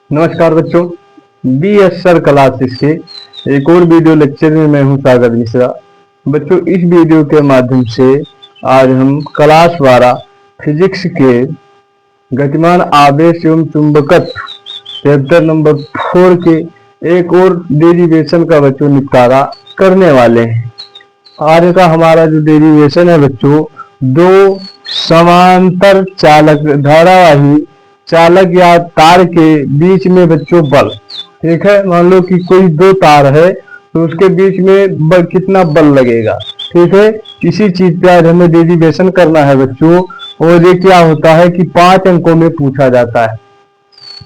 नमस्कार बच्चों, BSR classes के एक और वीडियो लेक्चर में मैं हूं सागर मिश्रा। बच्चों, इस वीडियो के माध्यम से आज हम क्लास 12 फिजिक्स के गतिमान आवेश एवं चुंबकत्व चैप्टर नंबर 4 के एक और डेरिवेशन का बच्चों निपटारा करने वाले हैं। आज का हमारा जो डेरिवेशन है बच्चों, दो समांतर चालक धारावाही चालक या तार के बीच में बच्चों बल। ठीक है, मान लो कि कोई दो तार है तो उसके बीच में कितना बल लगेगा। ठीक है, इसी चीज पे आज हमें डेरिवेशन करना है बच्चों। और ये क्या होता है कि 5 अंकों में पूछा जाता है।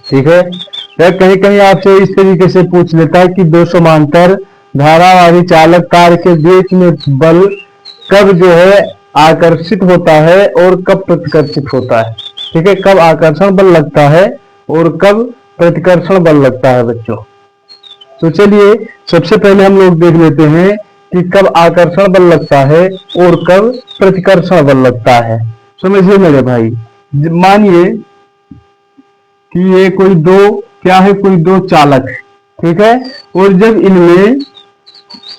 ठीक है, कहीं कहीं आपसे इस तरीके से पूछ लेता है कि दो समांतर धारावाही चालक तार के बीच में बल कब जो है आकर्षित होता है और कब प्रतिकर्षित होता है। ठीक है, कब आकर्षण बल लगता है और कब प्रतिकर्षण बल लगता है बच्चों। तो चलिए सबसे पहले हम लोग देख लेते हैं कि कब आकर्षण बल लगता है और कब प्रतिकर्षण बल लगता है। समझिए मेरे भाई, मानिए कि ये कोई दो क्या है, कोई दो चालक है। ठीक है, और जब इनमें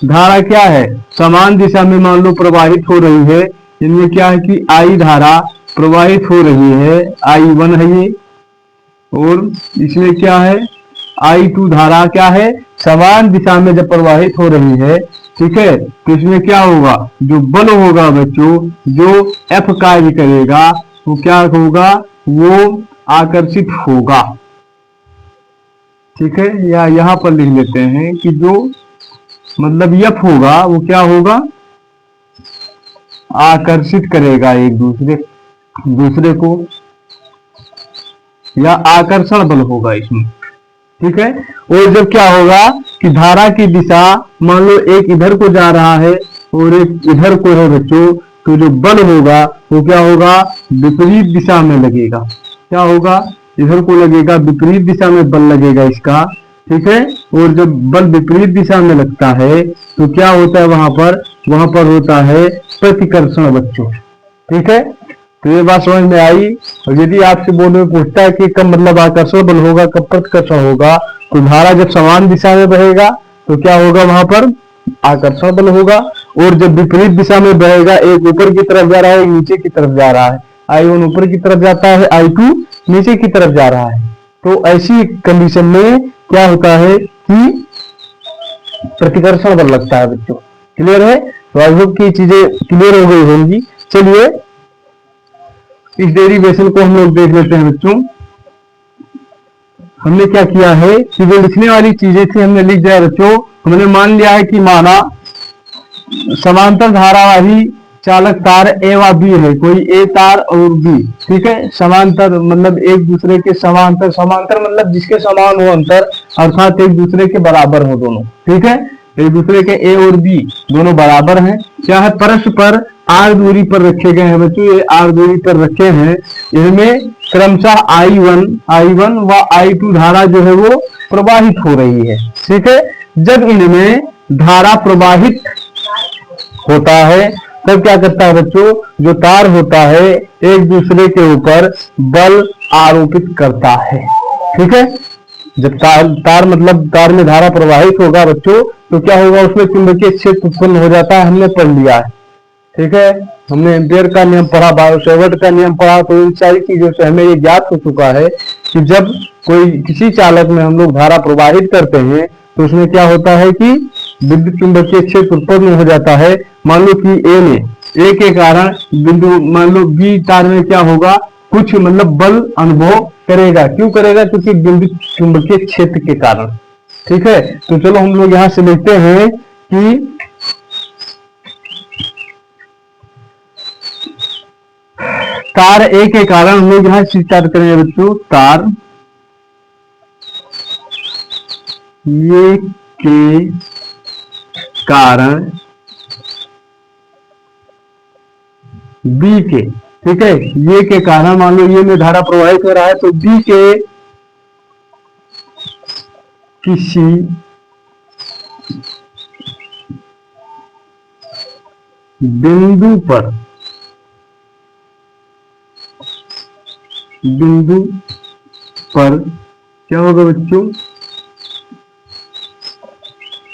धारा क्या है, समान दिशा में मान लो प्रवाहित हो रही है। इनमें क्या है कि आई धारा प्रवाहित हो रही है, I1 है ये, और इसमें क्या है I2 धारा क्या है, समान दिशा में जब प्रवाहित हो रही है। ठीक है, तो इसमें क्या होगा, जो बल होगा बच्चों, जो F कार्य करेगा वो क्या होगा, वो आकर्षित होगा। ठीक है, या यहां पर लिख लेते हैं कि जो मतलब F होगा वो क्या होगा, आकर्षित करेगा एक दूसरे दूसरे को, या आकर्षण बल होगा इसमें। ठीक है, और जब क्या होगा कि धारा की दिशा मान लो एक इधर को जा रहा है और एक इधर को है बच्चों, तो जो बल होगा वो क्या होगा, विपरीत दिशा में लगेगा। क्या होगा, इधर को लगेगा, विपरीत दिशा में बल लगेगा इसका। ठीक है, और जब बल विपरीत दिशा में लगता है तो क्या होता है वहां पर होता है प्रतिकर्षण बच्चों। ठीक है, तो ये बात समझ में आई। और यदि आपसे बोर्ड में पूछता है कि कब मतलब आकर्षण बल होगा, कब प्रतिकर्षण होगा, तो धारा जब समान दिशा में बहेगा तो क्या होगा, वहां पर आकर्षण बल होगा। और जब विपरीत दिशा में बहेगा, एक ऊपर की तरफ जा रहा है, एक नीचे की तरफ जा रहा है, I1 ऊपर की तरफ जाता है, I2 नीचे की तरफ जा रहा है, तो ऐसी कंडीशन में क्या होता है कि प्रतिकर्षण बल लगता है बच्चों। क्लियर है, तो आई होप की चीजें क्लियर हो गई होंगी। चलिए इस डेरिवेशन को हम लोग देख लेते हैं बच्चों। हमने क्या किया है कि जो लिखने वाली चीजें थी हमने लिख दिया बच्चों। हमने मान लिया है कि माना समांतर धारावाही चालक तार ए व बी है, कोई ए तार और बी। ठीक है, समांतर मतलब एक दूसरे के समांतर, समांतर मतलब जिसके समान हो अंतर, अर्थात एक दूसरे के बराबर हो दोनों। ठीक है, एक दूसरे के ए और बी दोनों बराबर हैं। क्या है, परस्पर आर दूरी पर रखे गए हैं बच्चों, ये आर दूरी पर रखे हैं। इनमें क्रमशः I1 व I2 धारा जो है वो प्रवाहित हो रही है। ठीक है, जब इनमें धारा प्रवाहित होता है तब क्या करता है बच्चों, जो तार होता है एक दूसरे के ऊपर बल आरोपित करता है। ठीक है, जब तार मतलब तार में धारा प्रवाहित होगा बच्चों, तो क्या होगा, उसमें चुंबकीय क्षेत्र उत्पन्न हो जाता है, हमने पढ़ लिया है। ठीक है, हमने एम्पियर का नियम पढ़ा, बायो-सेवर्ट का नियम पढ़ा, तो इन सारी चीजों से हमें ये ज्ञात हो चुका है कि जब कोई किसी चालक में हम लोग धारा प्रवाहित करते हैं तो उसमें क्या होता है कि विद्युत चुंबकीय क्षेत्र उत्पन्न हो जाता है। मान लो कि ए के कारण बिंदु मान लो बी तार में क्या होगा, कुछ मतलब बल अनुभव करेगा। क्यों करेगा, क्योंकि विद्युत चुंबकीय क्षेत्र के कारण। ठीक है, तो चलो हम लोग यहां से लिखते हैं कि तार ए के कारण हम लोग यहां स्टार्ट करेंगे बच्चों, तार ये के कारण बी के, ठीक है, ये के कारण मान लो ये में धारा प्रवाहित हो रहा है, तो बी के किसी बिंदु पर क्या होगा बच्चों,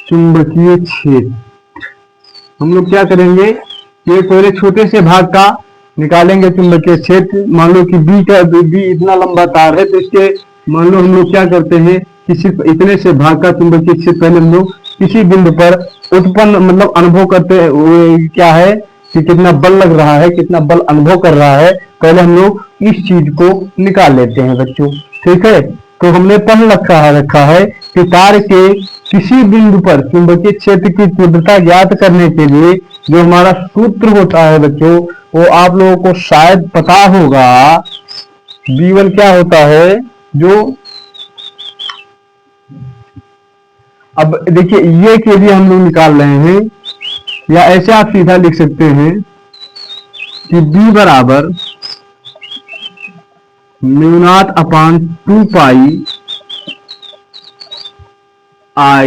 चुंबकीय क्षेत्र। हम लोग क्या करेंगे, ये पहले छोटे से भाग का निकालेंगे चुंबकीय क्षेत्र। मान लो कि बी इतना लंबा तार है, तो इसके मान लो हम लोग क्या करते हैं कि सिर्फ इतने से भाग का चुंबकीय क्षेत्र पहले हम लोग किसी बिंदु पर उत्पन्न मतलब अनुभव करते हैं, वो क्या है कि कितना बल लग रहा है, कितना बल अनुभव कर रहा है, पहले हम लोग इस चीज को निकाल लेते हैं बच्चों। ठीक है, तो हमने पढ़ रखा है कि तार के किसी बिंदु पर चुंबकीय क्षेत्र की तीव्रता ज्ञात करने के लिए जो हमारा सूत्र होता है बच्चों, वो आप लोगों को शायद पता होगा। B1 क्या होता है, जो अब देखिए ये के लिए हम लोग निकाल रहे हैं, या ऐसे आप सीधा लिख सकते हैं कि B बराबर μ0/2 I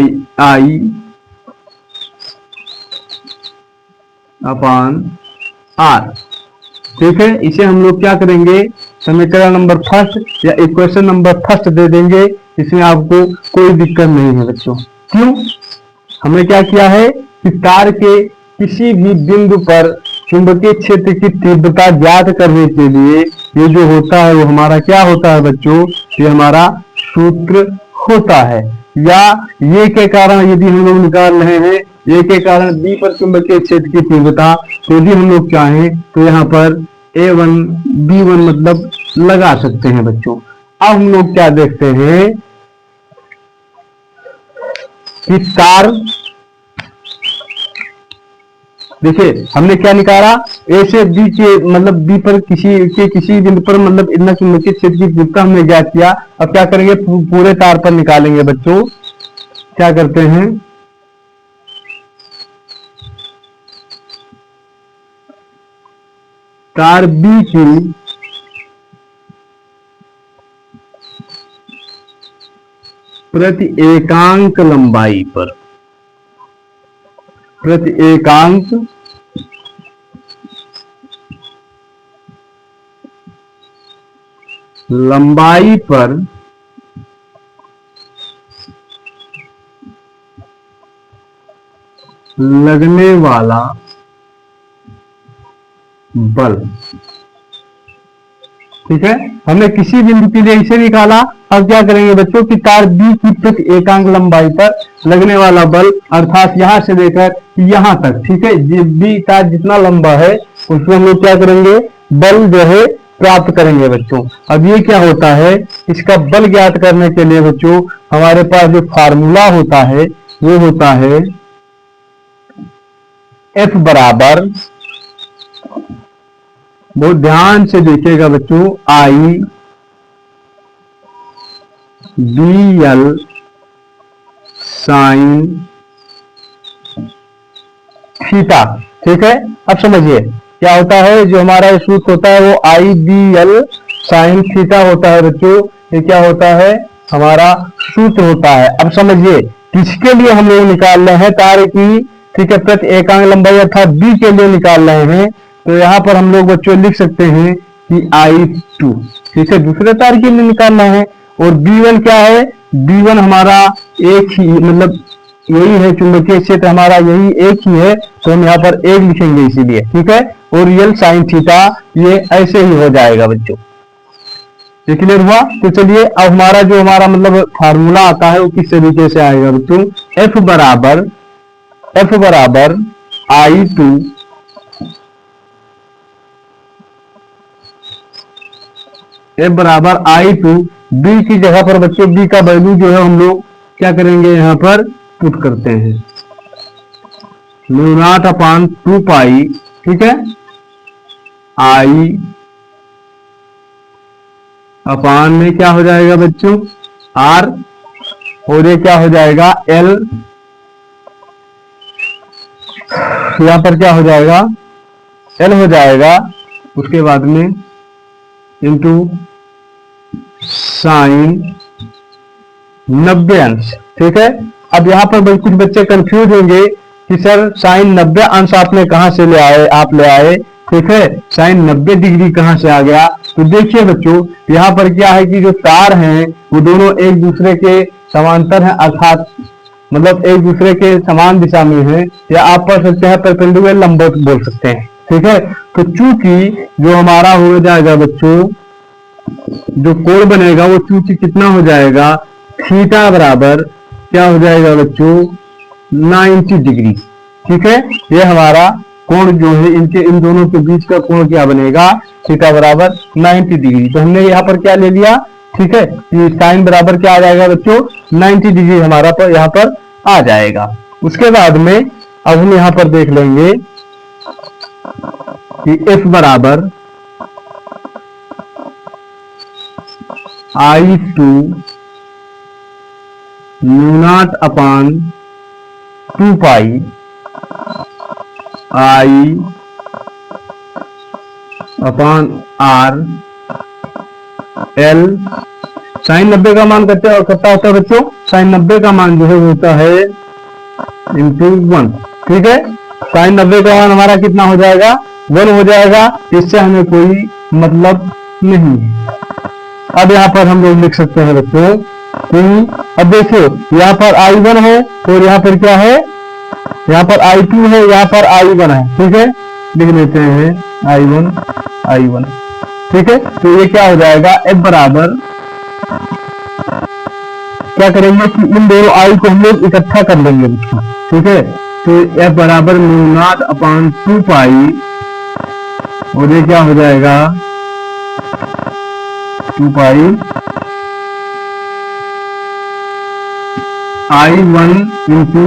अपॉन R। ठीक है, इसे हम लोग क्या करेंगे, समीकरण नंबर फर्स्ट या इक्वेशन नंबर फर्स्ट दे देंगे। इसमें आपको कोई दिक्कत नहीं है बच्चों। क्यों, हमने क्या किया है कि तार के किसी भी बिंदु पर चुंबकीय क्षेत्र की तीव्रता ज्ञात करने के लिए ये जो होता है वो हमारा क्या होता है बच्चों, ये हमारा सूत्र होता है। या ये के कारण यदि हम लोग निकाल रहे हैं, ये के कारण बी पर चुंबकीय क्षेत्र की तीव्रता, तो यदि हम लोग चाहें तो यहाँ पर A1 B1 मतलब लगा सकते हैं बच्चों। अब हम लोग क्या देखते हैं कि तार, देखिए हमने क्या निकाला, ए से बी के मतलब बी पर किसी बिंदु पर मतलब इतना चुंबकीय क्षेत्र की तीव्रता हमने ज्ञात किया। अब क्या करेंगे, पूरे तार पर निकालेंगे बच्चों। क्या करते हैं, तार बी की प्रति एकांक लंबाई पर, प्रति एकांक लंबाई पर लगने वाला बल। ठीक है, हमने किसी बिंदु के लिए इसे निकाला। अब क्या करेंगे बच्चों कि तार बी की प्रति एकांक लंबाई पर लगने वाला बल, अर्थात यहां से लेकर यहां तक, ठीक है, बी तार जितना लंबा है उसमें हम लोग क्या करेंगे, बल जो है प्राप्त करेंगे बच्चों। अब ये क्या होता है, इसका बल ज्ञात करने के लिए बच्चों हमारे पास जो फार्मूला होता है वो होता है F बराबर, बहुत ध्यान से देखिएगा बच्चों, I BL साइन थीटा। ठीक है, अब समझिए क्या होता है, जो हमारा सूत्र होता है वो IBL साइन थीटा होता है बच्चों। ये क्या होता है, हमारा सूत्र होता है। अब समझिए किसके लिए हम लोग निकाल रहे हैं, तार की, ठीक है, प्रति एकांक लंबाई अर्थात बी के लिए निकाल रहे हैं। तो यहाँ पर हम लोग बच्चों लिख सकते हैं कि I2, ठीक है, दूसरे तार के लिए निकालना है। और B1 क्या है, B1 हमारा एक ही मतलब यही है, चुंबकीय क्षेत्र हमारा यही एक ही है, तो हम यहाँ पर एक लिखेंगे इसीलिए। ठीक है, और रियल साइन थीटा ये ऐसे ही हो जाएगा बच्चों। ये क्लियर हुआ। तो चलिए अब हमारा जो हमारा मतलब फार्मूला आता है वो किस तरीके से आएगा बच्चों, F बराबर I2 F बराबर I2, B की जगह पर बच्चों B का वैल्यू जो है हम लोग क्या करेंगे, यहाँ पर पुट करते हैं μ0/2 ठीक है, I अपान में क्या हो जाएगा बच्चों R, और ये क्या हो जाएगा L, यहां पर क्या हो जाएगा L हो जाएगा, उसके बाद में इंटू साइन 90 अंश। ठीक है, अब यहाँ पर कुछ बच्चे कंफ्यूज होंगे कि सर साइन 90 अंश आपने कहां से ले आए, आप ले आए, ठीक है। साइन 90 डिग्री कहाँ से आ गया? तो देखिए बच्चों, यहाँ पर क्या है कि जो तार हैं वो दोनों एक दूसरे के समांतर हैं, अर्थात मतलब एक दूसरे के समान दिशा में है, या आप पढ़ सकते हैं परपेंडिकुलर लंबवत बोल सकते हैं। ठीक है। तो चूंकि जो हमारा हो जाएगा बच्चों, जो कोण बनेगा वो चूंकि कितना हो जाएगा, थीटा बराबर क्या हो जाएगा बच्चों, 90 डिग्री। ठीक है। ये हमारा कोण जो है, इनके इन दोनों के बीच का कोण क्या बनेगा, थीटा बराबर 90 डिग्री। तो हमने यहाँ पर क्या ले लिया, ठीक है, कि साइन बराबर क्या आ जाएगा बच्चों, 90 डिग्री हमारा पर यहाँ पर आ जाएगा। उसके बाद में अब हम यहाँ पर देख लेंगे कि F बराबर I2 म्यू0 upon 2 pi I upon R L। Sine 90 का मान करता होता है बच्चों, साइन 90 का मान जो है होता है इंटू 1। ठीक है। साइन 90 का मान हमारा कितना हो जाएगा, 1 हो जाएगा। इससे हमें कोई मतलब नहीं है। अब यहाँ पर हम लोग लिख सकते हैं बच्चों कि अब देखिए यहाँ पर I1 है और यहाँ पर क्या है, यहाँ पर I2 है, यहाँ पर I1 है। ठीक है, लिख लेते हैं I1। ठीक है। तो ये क्या हो जाएगा, F बराबर क्या करेंगे कि इन दोनों I को हम लोग इकट्ठा कर लेंगे बच्चों। ठीक है। तो F बराबर म्यू0 अपान 2 पाई, और ये क्या हो जाएगा 2 पाई I1 into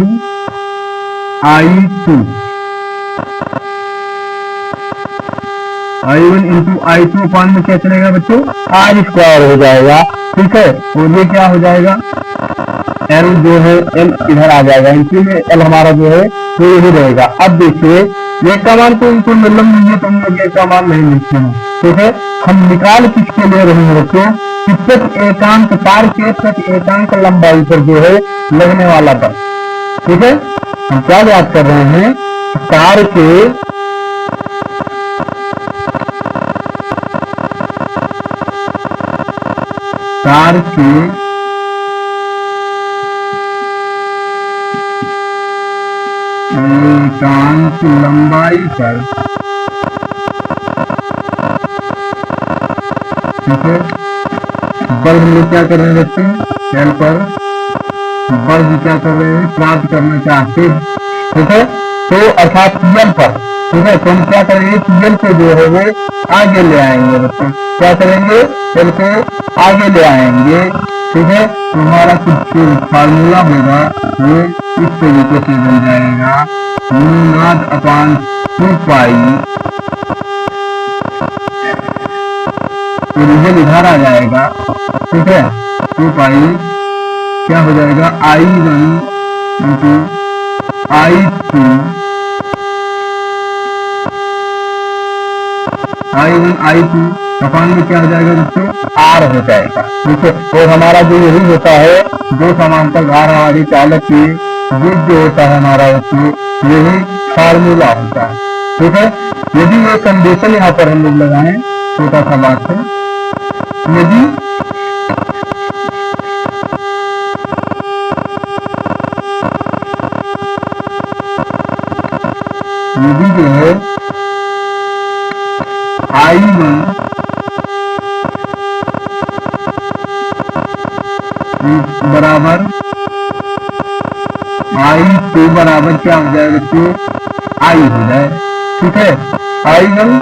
I2, I1 into I2 अपान में क्या चलेगा बच्चों, R स्क्वायर हो जाएगा। ठीक है। और ये क्या हो जाएगा, L जो है L इधर आ जाएगा, इंटू में L हमारा जो है वो यही रहेगा। अब देखिए ये का मान तो इनको मतलब नहीं है, तो हम लोग ये का मान नहीं लिखते हैं। ठीक है। हम निकाल किसके ले रहे हैं बच्चों, कि प्रति एकांक तार के प्रति एकांक लंबाई पर जो है लगने वाला बल। ठीक है। हम क्या याद कर रहे हैं, तार के एकांक लंबाई पर, ठीक है, बल हम लोग क्या कर रहे हैं बच्चों, सेल पर बल क्या कर रहे हैं, प्राप्त करना चाहते हैं। ठीक है। तो अर्थात पीएल पर। ठीक है। तो हम क्या करेंगे, पीएल को जो है वो आगे ले आएंगे बच्चों, क्या करेंगे, सेल को आगे ले आएंगे। ठीक है। तो हमारा कुछ फार्मूला होगा वो इस तरीके से बन जाएगा, म्यू0 अपान 2 पाई, रिजल्ट इधर आ जाएगा। ठीक है। 2 पाई क्या हो जाएगा, I1 into I2, I1 I2 अपान में क्या हो जाएगा बच्चों, R हो जाएगा। ठीक है। और हमारा जो यही होता है, दो समांतर धारावाही चालक की युग जो होता है हमारा बच्चों, यही फार्मूला होता है। ठीक है। यदि ये कंडीशन यहाँ पर हम लोग लगाएं, छोटा सा बात है, यदि जो है I1 बराबर I2 बराबर क्या हो जाए बच्चों, I हो जाए। ठीक है। I1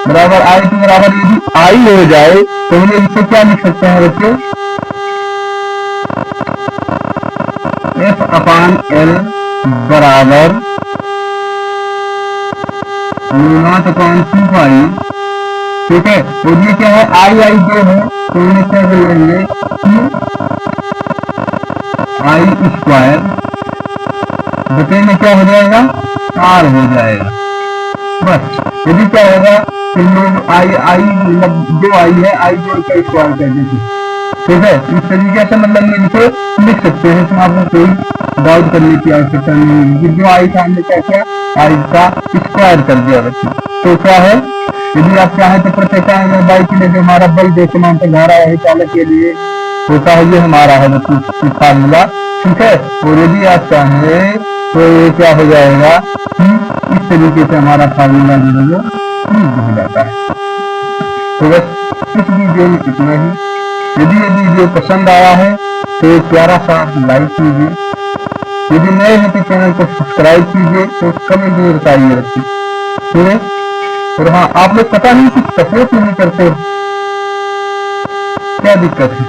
बराबर I2 बराबर यदि I हो जाए तो हम इसे क्या लिख सकते हैं बच्चों, F अपान L बराबर म्यू0 अपान 2 पाई। ठीक है। और ये क्या है, I जो है तो उन्हें क्या कर लेंगे, I स्क्वायर बटे में क्या हो जाएगा, R हो जाएगा। बस यदि क्या होगा, तुम लोग I मतलब जो I है I जोड़ का स्क्वायर कर दीजिए। ठीक है। इस तरीके से मतलब लिख सकते हैं, इसमें आपको कोई डाउट करने की आवश्यकता नहीं है। जो I था हमने क्या किया, 5 का स्क्वायर कर दिया बच्चों। तो क्या है, यदि आप चाहें तो प्रत्येक बाई के लिए जो हमारा बल द्रव्यमान से धारावाही चालक के लिए होता है, ये हमारा है बच्चों फार्मूला, ठीक है। और यदि आप चाहें तो ये क्या हो जाएगा कि इस तरीके से हमारा फार्मूला जो है वो प्रूव हो जाता है। तो बस इस वीडियो में इतना ही। यदि ये वीडियो पसंद आया है तो एक प्यारा सा लाइक कीजिए, यदि नए हैं तो चैनल को सब्सक्राइब कीजिए, तो कमेंट में बताइए बच्चे, ठीक है। और हाँ, आप लोग पता नहीं कुछ सपोर्ट नहीं करते हो, क्या दिक्कत है?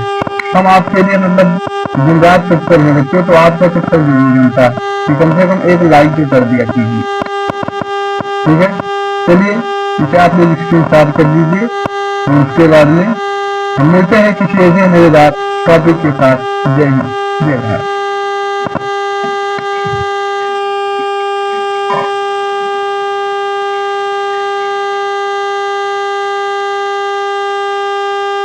हम आपके लिए मतलब दिन रात तत्पर हैं बच्चों, तो आपका तत्पर नहीं मिलता कि कम से कम एक लाइक भी कर दिया कीजिए, ठीक है। चलिए इसे आप लोग स्क्रीनशॉट कर लीजिए, और उसके बाद में हम मिलते हैं किसी ऐसे मजेदार टॉपिक के साथ। जय हिंद, जय भारत।